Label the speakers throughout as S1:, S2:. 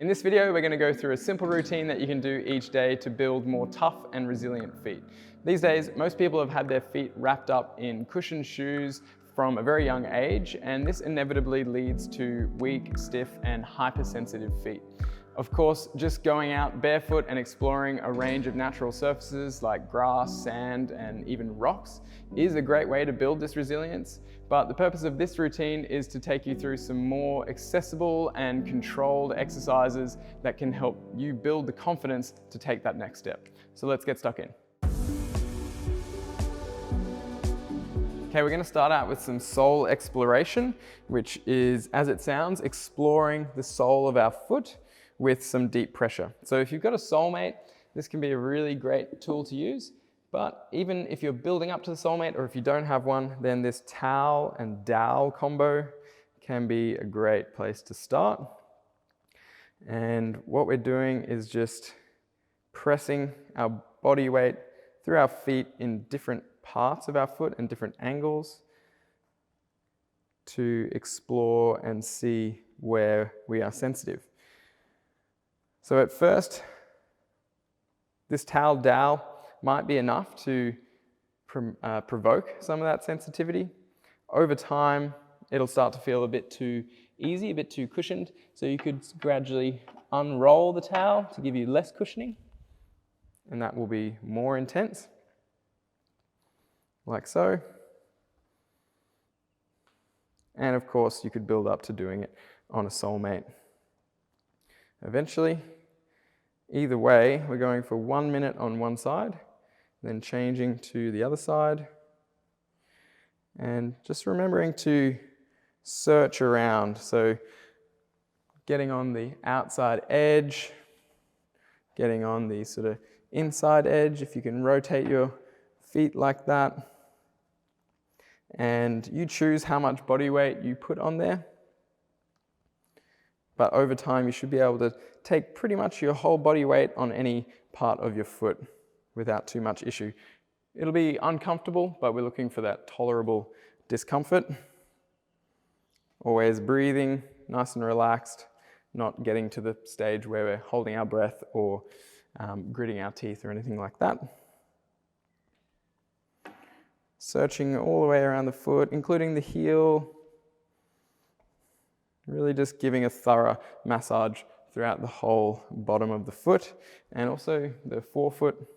S1: In this video, we're going to go through a simple routine that you can do each day to build more tough and resilient feet. These days, most people have had their feet wrapped up in cushioned shoes from a very young age, and this inevitably leads to weak, stiff, and hypersensitive feet. Of course, just going out barefoot and exploring a range of natural surfaces like grass, sand, and even rocks is a great way to build this resilience. But the purpose of this routine is to take you through some more accessible and controlled exercises that can help you build the confidence to take that next step. So let's get stuck in. Okay, we're going to start out with some sole exploration, which is, as it sounds, exploring the sole of our foot with some deep pressure. So if you've got a soulmate, this can be a really great tool to use. But even if you're building up to the soulmate, or if you don't have one, then this towel and dowel combo can be a great place to start. And what we're doing is just pressing our body weight through our feet in different parts of our foot and different angles to explore and see where we are sensitive. So at first, this towel dowel might be enough to provoke some of that sensitivity. Over time, it'll start to feel a bit too easy, a bit too cushioned, so you could gradually unroll the towel to give you less cushioning, and that will be more intense, like so. And of course, you could build up to doing it on a soulmate. Eventually, either way, we're going for 1 minute on one side, then changing to the other side, and just remembering to search around. So getting on the outside edge, getting on the sort of inside edge, if you can rotate your feet like that. And you choose how much body weight you put on there. But over time, you should be able to take pretty much your whole body weight on any part of your foot without too much issue. It'll be uncomfortable, but we're looking for that tolerable discomfort. Always breathing, nice and relaxed, not getting to the stage where we're holding our breath or gritting our teeth or anything like that. Searching all the way around the foot, including the heel. Really just giving a thorough massage throughout the whole bottom of the foot and also the forefoot.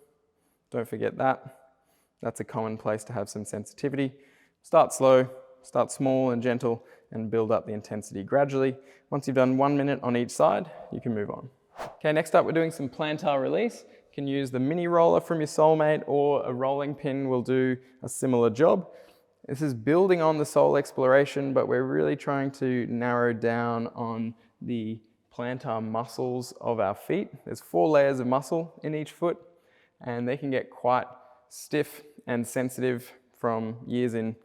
S1: Don't forget that. That's a common place to have some sensitivity. Start slow, start small and gentle, and build up the intensity gradually. Once you've done 1 minute on each side, you can move on. Okay, next up we're doing some plantar release. You can use the mini roller from your soulmate, or a rolling pin will do a similar job. This is building on the sole exploration, but we're really trying to narrow down on the plantar muscles of our feet. There's 4 layers of muscle in each foot, and they can get quite stiff and sensitive from years in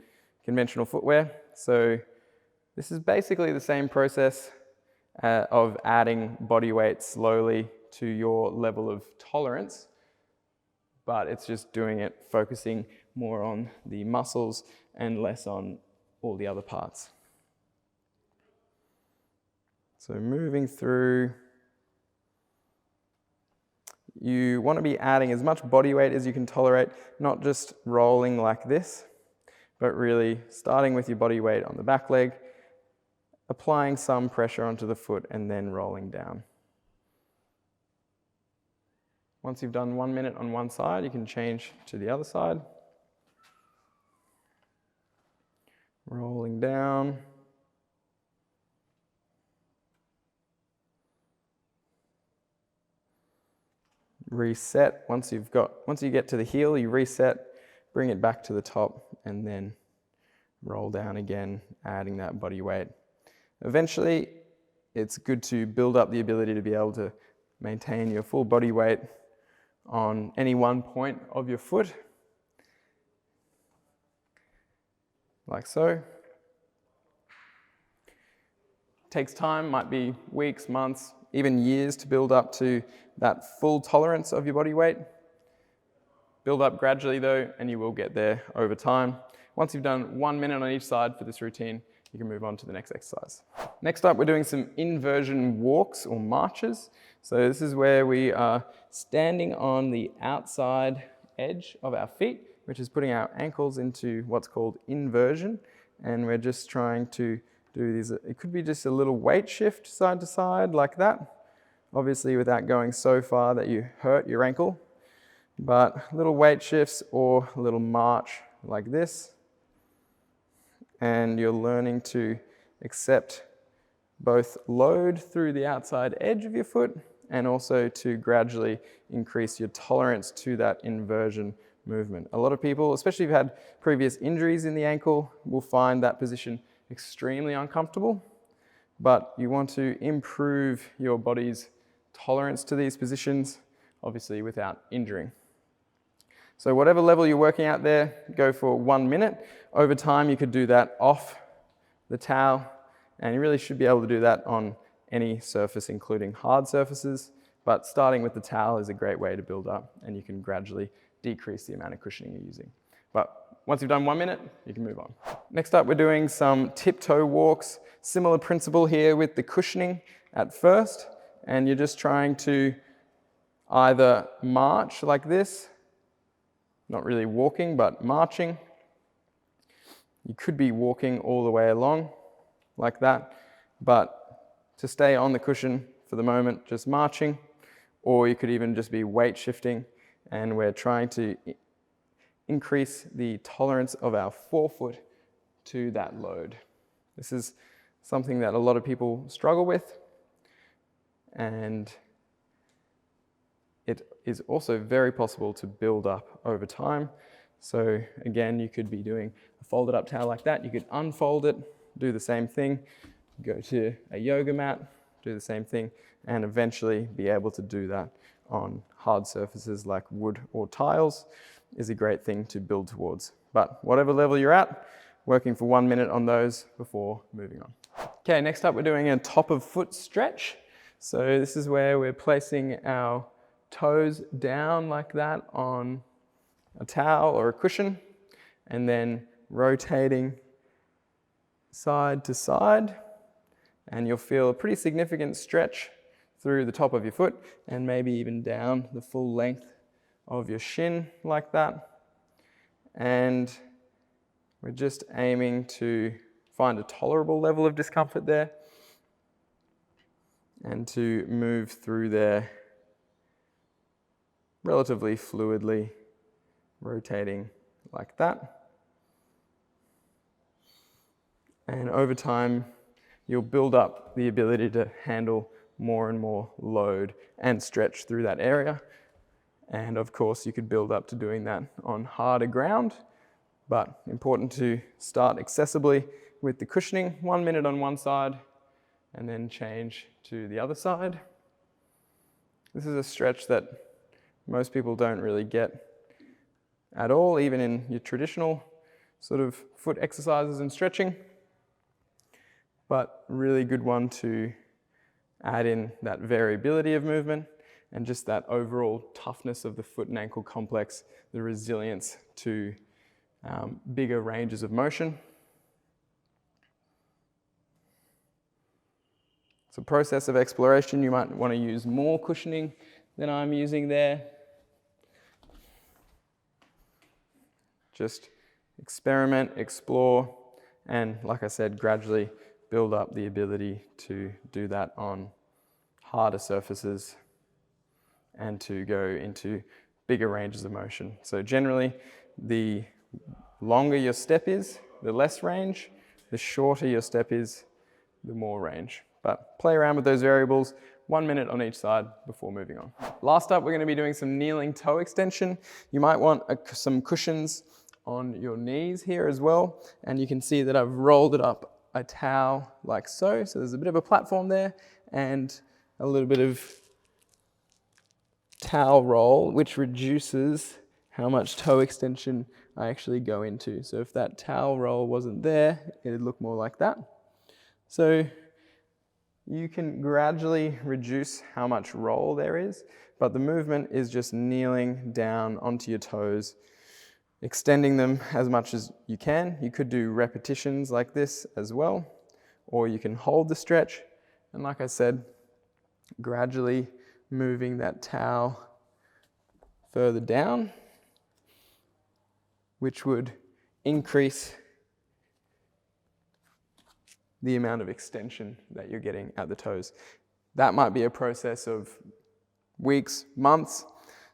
S1: conventional footwear. So this is basically the same process of adding body weight slowly to your level of tolerance, but it's just doing it focusing more on the muscles and less on all the other parts. So moving through, you want to be adding as much body weight as you can tolerate, not just rolling like this, but really starting with your body weight on the back leg, applying some pressure onto the foot, and then rolling down. Once you've done 1 minute on one side, you can change to the other side. Rolling down. Reset. Once you get to the heel, you reset, bring it back to the top, and then roll down again, adding that body weight. Eventually, it's good to build up the ability to be able to maintain your full body weight on any one point of your foot, like so. Takes time, might be weeks, months, even years to build up to that full tolerance of your body weight. Build up gradually though, and you will get there over time. Once you've done 1 minute on each side for this routine, you can move on to the next exercise. Next up, we're doing some inversion walks or marches. So this is where we are standing on the outside edge of our feet, which is putting our ankles into what's called inversion. And we're just trying to do these. It could be just a little weight shift side to side like that. Obviously without going so far that you hurt your ankle, but little weight shifts or a little march like this. And you're learning to accept both load through the outside edge of your foot and also to gradually increase your tolerance to that inversion movement. A lot of people, especially if you've had previous injuries in the ankle, will find that position extremely uncomfortable, but you want to improve your body's tolerance to these positions, obviously without injuring. So whatever level you're working out there, go for 1 minute. Over time, you could do that off the towel, and you really should be able to do that on any surface, including hard surfaces. But starting with the towel is a great way to build up, and you can gradually decrease the amount of cushioning you're using. But once you've done 1 minute, you can move on. Next up, we're doing some tiptoe walks. Similar principle here with the cushioning at first, and you're just trying to either march like this, not really walking, but marching. You could be walking all the way along like that, but to stay on the cushion for the moment, just marching, or you could even just be weight shifting, and we're trying to increase the tolerance of our forefoot to that load. This is something that a lot of people struggle with, and it is also very possible to build up over time. So again, you could be doing a folded up towel like that. You could unfold it, do the same thing, go to a yoga mat, do the same thing, and eventually be able to do that on hard surfaces like wood or tiles is a great thing to build towards. But whatever level you're at, working for 1 minute on those before moving on. Okay, next up we're doing a top of foot stretch. So this is where we're placing our toes down like that on a towel or a cushion, and then rotating side to side, and you'll feel a pretty significant stretch through the top of your foot and maybe even down the full length of your shin like that. And we're just aiming to find a tolerable level of discomfort there and to move through there relatively fluidly, rotating like that. And over time, you'll build up the ability to handle more and more load and stretch through that area. And of course, you could build up to doing that on harder ground, but important to start accessibly with the cushioning, 1 minute on one side, and then change to the other side. This is a stretch that most people don't really get at all, even in your traditional sort of foot exercises and stretching, but really good one to add in that variability of movement and just that overall toughness of the foot and ankle complex, the resilience to bigger ranges of motion. It's a process of exploration. You might want to use more cushioning than I'm using there. Just experiment, explore, and like I said, gradually build up the ability to do that on harder surfaces and to go into bigger ranges of motion. So generally, the longer your step is, the less range. The shorter your step is, the more range. But play around with those variables, 1 minute on each side before moving on. Last up, we're going to be doing some kneeling toe extension. You might want some cushions on your knees here as well. And you can see that I've rolled it up a towel like so. So there's a bit of a platform there and a little bit of towel roll, which reduces how much toe extension I actually go into. So if that towel roll wasn't there, it'd look more like that. So you can gradually reduce how much roll there is, but the movement is just kneeling down onto your toes extending them as much as you can. You could do repetitions like this as well, or you can hold the stretch. And like I said, gradually moving that towel further down, which would increase the amount of extension that you're getting at the toes. That might be a process of weeks, months,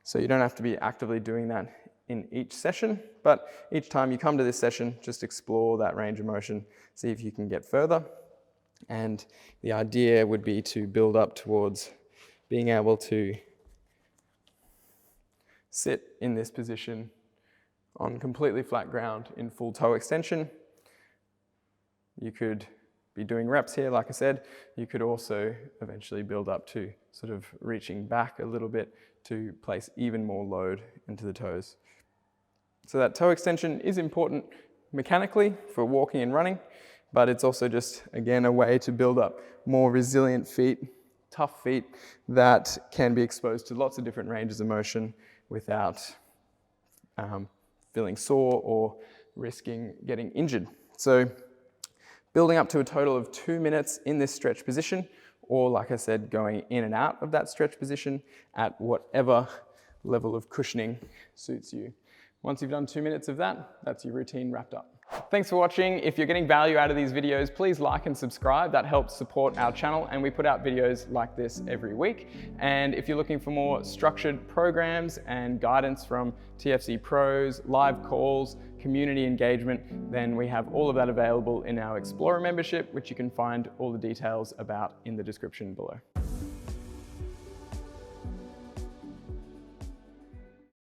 S1: so you don't have to be actively doing that in each session, but each time you come to this session, just explore that range of motion, see if you can get further. And the idea would be to build up towards being able to sit in this position on completely flat ground in full toe extension. You could be doing reps here, like I said. You could also eventually build up to sort of reaching back a little bit to place even more load into the toes. So that toe extension is important mechanically for walking and running, but it's also just, again, a way to build up more resilient feet, tough feet that can be exposed to lots of different ranges of motion without feeling sore or risking getting injured. So building up to a total of 2 minutes in this stretch position, or like I said, going in and out of that stretch position at whatever level of cushioning suits you. Once you've done 2 minutes of that, that's your routine wrapped up. Thanks for watching. If you're getting value out of these videos, please like and subscribe. That helps support our channel, and we put out videos like this every week. And if you're looking for more structured programs and guidance from TFC pros, live calls, community engagement, then we have all of that available in our Explorer membership, which you can find all the details about in the description below.